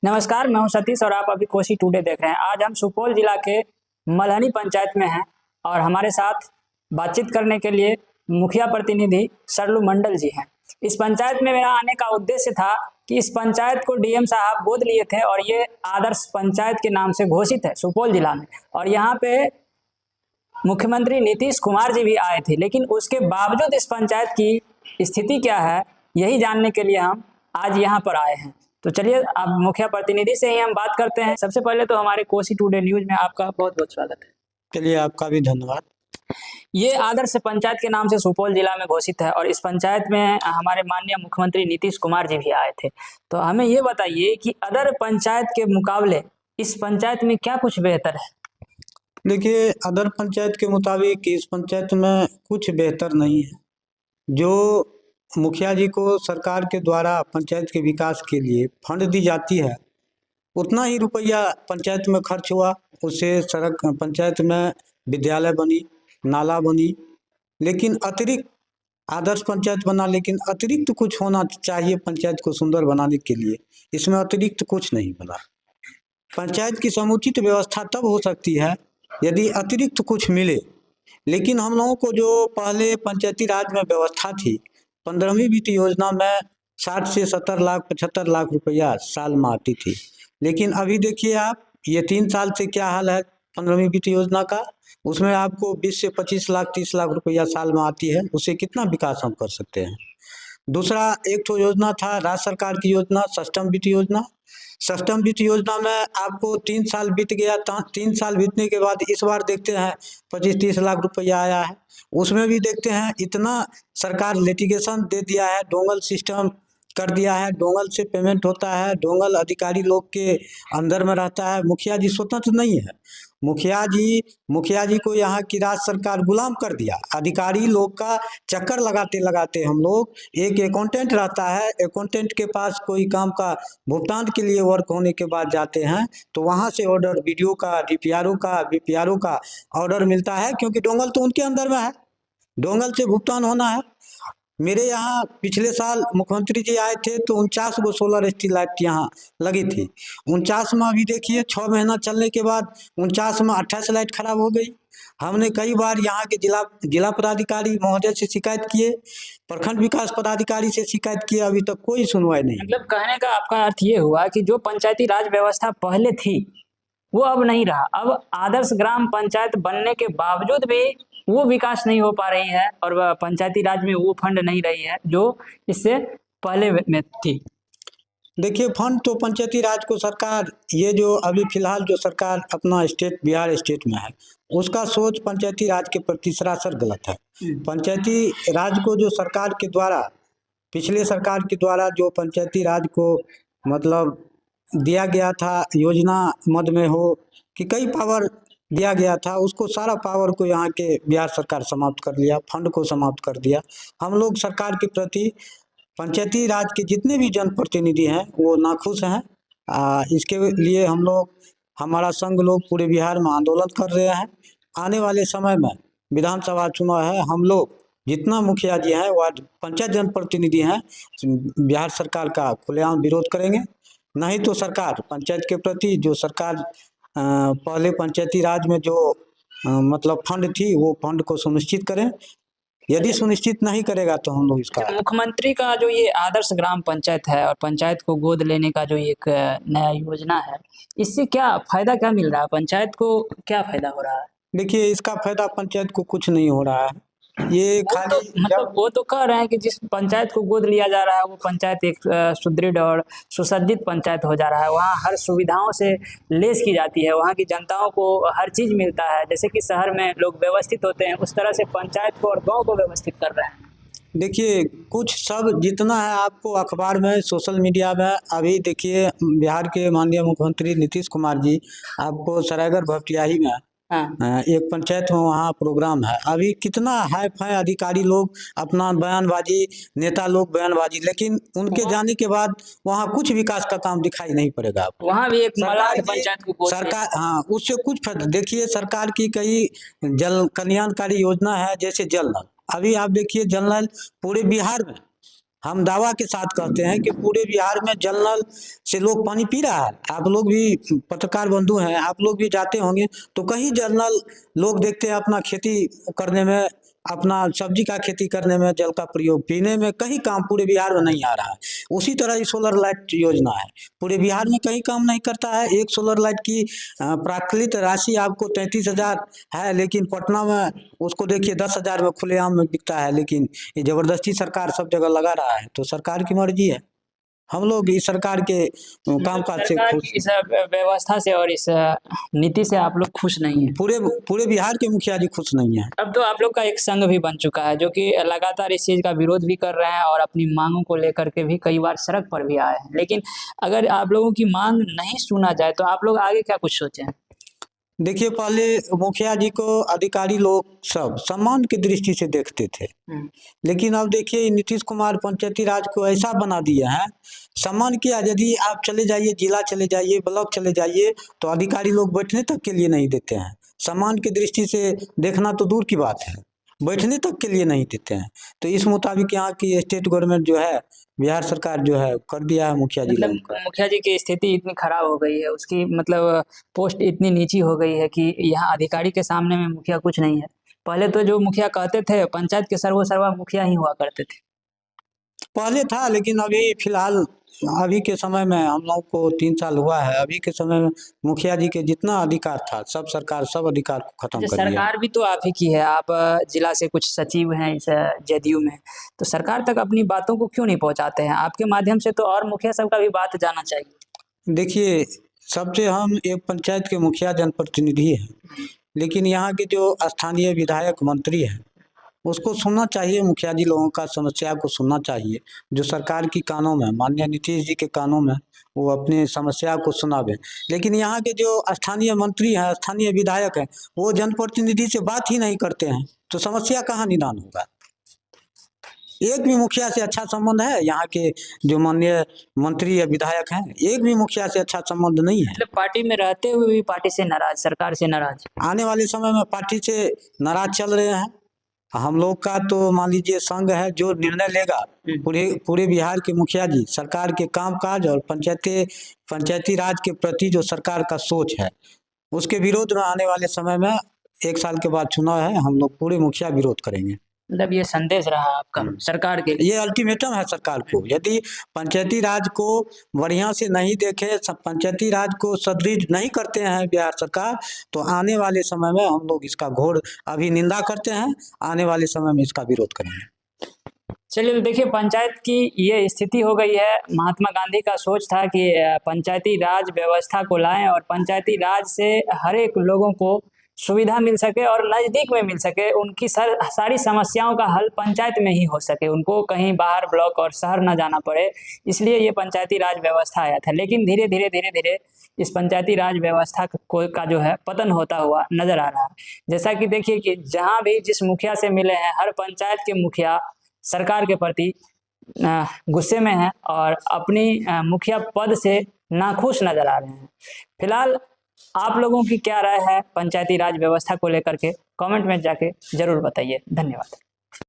नमस्कार, मैं हूं सतीश और आप अभी कोसी टुडे देख रहे हैं। आज हम सुपौल जिला के मल्हनी पंचायत में हैं और हमारे साथ बातचीत करने के लिए मुखिया प्रतिनिधि सरलू मंडल जी हैं। इस पंचायत में मेरा आने का उद्देश्य था कि इस पंचायत को डीएम साहब गोद लिए थे और ये आदर्श पंचायत के नाम से घोषित है सुपौल जिला में। और यहाँ पे मुख्यमंत्री नीतीश कुमार जी भी आए थे, लेकिन उसके बावजूद इस पंचायत की स्थिति क्या है, यही जानने के लिए हम आज यहाँ पर आए हैं। तो चलिए अब मुखिया प्रतिनिधि से ही हम बात करते हैं। सबसे पहले तो हमारे कोसी टुडे न्यूज में आपका बहुत बहुत स्वागत है। चलिए, आपका भी धन्यवाद। ये आदर्श पंचायत के नाम से सुपौल जिला में घोषित है और इस पंचायत में हमारे माननीय मुख्यमंत्री नीतीश कुमार जी भी आए थे। तो हमें ये बताइए कि अदर पंचायत के मुकाबले इस पंचायत में क्या कुछ बेहतर है? देखिए, अदर पंचायत के मुताबिक इस पंचायत में कुछ बेहतर नहीं है। जो मुखिया जी को सरकार के द्वारा पंचायत के विकास के लिए फंड दी जाती है, उतना ही रुपया पंचायत में खर्च हुआ। उससे सड़क, पंचायत में विद्यालय बनी, नाला बनी, लेकिन अतिरिक्त आदर्श पंचायत बना, लेकिन अतिरिक्त कुछ होना चाहिए पंचायत को सुंदर बनाने के लिए। इसमें अतिरिक्त कुछ नहीं बना। पंचायत की समुचित व्यवस्था तब हो सकती है यदि अतिरिक्त कुछ मिले। लेकिन हम लोगों को जो पहले पंचायती राज में व्यवस्था थी, 15वीं वित्त योजना में 60 से 70 लाख 75 लाख रुपया साल में आती थी। लेकिन अभी देखिए आप, ये 3 साल से क्या हाल है 15वीं वित्त योजना का। उसमें आपको 20 से 25 लाख 30 लाख रुपया साल में आती है। उससे कितना विकास हम कर सकते हैं। दूसरा, एक तो योजना था राज्य सरकार की योजना, सष्टम वित्त योजना। सष्टम वित्त योजना में आपको 3 साल बीत गया। 3 साल बीतने के बाद इस बार देखते हैं 25-30 लाख रुपया आया है। उसमें भी देखते हैं इतना सरकार लिटिगेशन दे दिया है, डोंगल सिस्टम कर दिया है। डोंगल से पेमेंट होता है, डोंगल अधिकारी लोग के अंदर में रहता है। मुखिया जी स्वतंत्र नहीं है। मुखिया जी को यहाँ की राज्य सरकार गुलाम कर दिया। अधिकारी लोग का चक्कर लगाते लगाते हम लोग, एक अकाउंटेंट रहता है, अकाउंटेंट के पास कोई काम का भुगतान के लिए वर्क होने के बाद जाते हैं तो वहाँ से ऑर्डर बीडीओ का, डीपीआरओ का, बीपीआरओ का ऑर्डर मिलता है, क्योंकि डोंगल तो उनके अंदर में है। डोंगल से भुगतान होना है। मेरे यहाँ पिछले साल मुख्यमंत्री जी आए थे तो 49 गो सोलर स्ट्रीट लाइट यहाँ लगी थी। 49 में अभी देखिए 6 महीना चलने के बाद 49 में 28 लाइट खराब हो गई। हमने कई बार यहाँ के जिला पदाधिकारी महोदय से शिकायत किए, प्रखंड विकास पदाधिकारी से शिकायत किए, अभी तक कोई सुनवाई नहीं। मतलब कहने का आपका अर्थ ये हुआ कि जो पंचायती राज व्यवस्था पहले थी वो अब नहीं रहा। अब आदर्श ग्राम पंचायत बनने के बावजूद भी वो विकास नहीं हो पा रही है और पंचायती राज में वो फंड नहीं रही है जो इससे पहले में थी। देखिए, फंड तो पंचायती राज को सरकार, ये जो अभी फिलहाल जो सरकार अपना स्टेट बिहार स्टेट में है, उसका सोच पंचायती राज के प्रति सरासर गलत है। पंचायती राज को जो सरकार के द्वारा, पिछले सरकार के द्वारा जो पंचायती राज को मतलब दिया गया था, योजना मद में हो कि कई पावर दिया गया था, उसको सारा पावर को यहाँ के बिहार सरकार समाप्त कर लिया, फंड को समाप्त कर दिया। हम लोग सरकार के प्रति, पंचायती राज के जितने भी जनप्रतिनिधि हैं वो नाखुश हैं। इसके लिए हम लोग, हमारा संघ लोग पूरे बिहार में आंदोलन कर रहे हैं। आने वाले समय में विधानसभा चुनाव है, हम लोग जितना मुखिया जी हैं वो पंचायत जनप्रतिनिधि हैं, बिहार सरकार का खुलेआम विरोध करेंगे। नहीं तो सरकार पंचायत के प्रति, जो सरकार पहले पंचायती राज में जो मतलब फंड थी, वो फंड को सुनिश्चित करें। यदि सुनिश्चित नहीं करेगा तो हम लोग इसका, मुख्यमंत्री का जो ये आदर्श ग्राम पंचायत है और पंचायत को गोद लेने का जो एक नया योजना है, इससे क्या फायदा, क्या मिल रहा है पंचायत को, क्या फायदा हो रहा है? देखिए, इसका फायदा पंचायत को कुछ नहीं हो रहा है। ये खाली मतलब वो तो कह रहे हैं कि जिस पंचायत को गोद लिया जा रहा है वो पंचायत एक सुदृढ़ और सुसज्जित पंचायत हो जा रहा है। वहाँ हर सुविधाओं से लेस की जाती है, वहाँ की जनताओं को हर चीज मिलता है। जैसे कि शहर में लोग व्यवस्थित होते हैं, उस तरह से पंचायत को और गाँव को व्यवस्थित कर रहे हैं। देखिए, कुछ सब जितना है आपको अखबार में, सोशल मीडिया में, अभी देखिए बिहार के माननीय मुख्यमंत्री नीतीश कुमार जी, आपको सरायगढ़ भपटियाही में एक पंचायत में वहाँ प्रोग्राम है। अभी कितना हाई फाई अधिकारी लोग अपना बयानबाजी, नेता लोग बयानबाजी, लेकिन उनके जाने के बाद वहाँ कुछ विकास का काम दिखाई नहीं पड़ेगा आपको। वहाँ भी एक पंचायत को सरकार, हाँ, उससे कुछ देखिए, सरकार की कई जल कल्याणकारी योजना है, जैसे जल नल। अभी आप देखिए, जल नल पूरे बिहार में हम दावा के साथ कहते हैं कि पूरे बिहार में जल नल से लोग पानी पी रहा है। आप लोग भी पत्रकार बंधु हैं, आप लोग भी जाते होंगे, तो कहीं जल नल लोग देखते हैं अपना खेती करने में, अपना सब्जी का खेती करने में जल का प्रयोग, पीने में कहीं काम पूरे बिहार में नहीं आ रहा है। उसी तरह ही सोलर लाइट योजना है, पूरे बिहार में कहीं काम नहीं करता है। एक सोलर लाइट की प्राकृतिक राशि आपको 33,000 है, लेकिन पटना में उसको देखिए 10,000 में खुलेआम में बिकता है। लेकिन ये जबरदस्ती सरकार सब जगह लगा रहा है, तो सरकार की मर्जी है। हम लोग इस सरकार के कामकाज से सरकार खुश, की इस व्यवस्था से और इस नीति से आप लोग खुश नहीं हैं। पूरे पूरे बिहार के मुखिया जी खुश नहीं है। अब तो आप लोग का एक संघ भी बन चुका है जो कि लगातार इस चीज का विरोध भी कर रहे हैं और अपनी मांगों को लेकर के भी कई बार सड़क पर भी आए हैं। लेकिन अगर आप लोगों की मांग नहीं सुना जाए तो आप लोग आगे क्या कुछ सोचे हैं? देखिए, पहले मुखिया जी को अधिकारी लोग सब सम्मान की दृष्टि से देखते थे, लेकिन अब देखिए नीतीश कुमार पंचायती राज को ऐसा बना दिया है, सम्मान किया। यदि आप चले जाइए, जिला चले जाइए, ब्लॉक चले जाइए, तो अधिकारी लोग बैठने तक के लिए नहीं देते हैं। सम्मान की दृष्टि से देखना तो दूर की बात है, बैठने तक के लिए नहीं देते हैं। तो इस मुताबिक यहाँ की स्टेट गवर्नमेंट जो है, बिहार सरकार जो है, कर दिया है मुखिया जी मतलब लोगों का। मुखिया जी की स्थिति इतनी खराब हो गई है, उसकी मतलब पोस्ट इतनी नीची हो गई है कि यहाँ अधिकारी के सामने में मुखिया कुछ नहीं है। पहले तो जो मुखिया कहते थे पंचायत के सर्वा मुखिया ही हुआ करते थे। पहले था, लेकिन अभी फिलहाल अभी के समय में हम लोग को 3 साल हुआ है, अभी के समय में मुखिया जी के जितना अधिकार था सब सरकार सब अधिकार को खत्म अच्छा, कर दिया है। सरकार भी तो आप ही की है, आप जिला से कुछ सचिव हैं इस जदयू में, तो सरकार तक अपनी बातों को क्यों नहीं पहुंचाते हैं? आपके माध्यम से तो और मुखिया सब का भी बात जाना चाहिए। देखिए, सबसे हम एक पंचायत के मुखिया जनप्रतिनिधि हैं, लेकिन यहाँ के जो स्थानीय विधायक मंत्री हैं उसको सुनना चाहिए, मुखिया जी लोगों का समस्या को सुनना चाहिए। जो सरकार की कानों में, माननीय नीतीश जी के कानों में, वो अपनी समस्या को सुनावे। लेकिन यहाँ के जो स्थानीय मंत्री हैं, स्थानीय विधायक हैं, वो जनप्रतिनिधि से बात ही नहीं करते हैं, तो समस्या कहाँ निदान होगा। एक भी मुखिया से अच्छा संबंध है यहाँ के जो माननीय मंत्री या विधायक हैं, एक भी मुखिया से अच्छा संबंध नहीं है। मतलब पार्टी में रहते हुए भी पार्टी से नाराज, सरकार से नाराज। आने वाले समय में पार्टी से नाराज चल रहे हैं। हम लोग का तो मान लीजिए संघ है, जो निर्णय लेगा, पूरे बिहार के मुखिया जी सरकार के कामकाज और पंचायती राज के प्रति जो सरकार का सोच है, उसके विरोध में आने वाले समय में 1 साल के बाद चुनाव है, हम लोग पूरे मुखिया विरोध करेंगे। मतलब ये संदेश रहा आपका सरकार के लिए? ये अल्टीमेटम है सरकार को। यदि पंचायती राज को बढ़िया से नहीं देखे, पंचायती राज को सुदृढ़ नहीं करते हैं बिहार सरकार, तो आने वाले समय में हम लोग इसका घोर अभी निंदा करते हैं, आने वाले समय में इसका विरोध करेंगे। चलिए, तो देखिए पंचायत की ये स्थिति हो गई है। महात्मा गांधी का सोच था कि पंचायती राज व्यवस्था को लाएं और पंचायती राज से हर एक लोगों को सुविधा मिल सके और नज़दीक में मिल सके, उनकी सारी समस्याओं का हल पंचायत में ही हो सके, उनको कहीं बाहर ब्लॉक और शहर ना जाना पड़े। इसलिए ये पंचायती राज व्यवस्था आया था। लेकिन धीरे धीरे इस पंचायती राज व्यवस्था का जो है पतन होता हुआ नजर आ रहा है। जैसा कि देखिए कि जहाँ भी जिस मुखिया से मिले हैं, हर पंचायत के मुखिया सरकार के प्रति गुस्से में हैं और अपनी मुखिया पद से नाखुश नजर आ रहे हैं। फिलहाल आप लोगों की क्या राय है पंचायती राज व्यवस्था को लेकर के? कमेंट में जाके जरूर बताइए। धन्यवाद।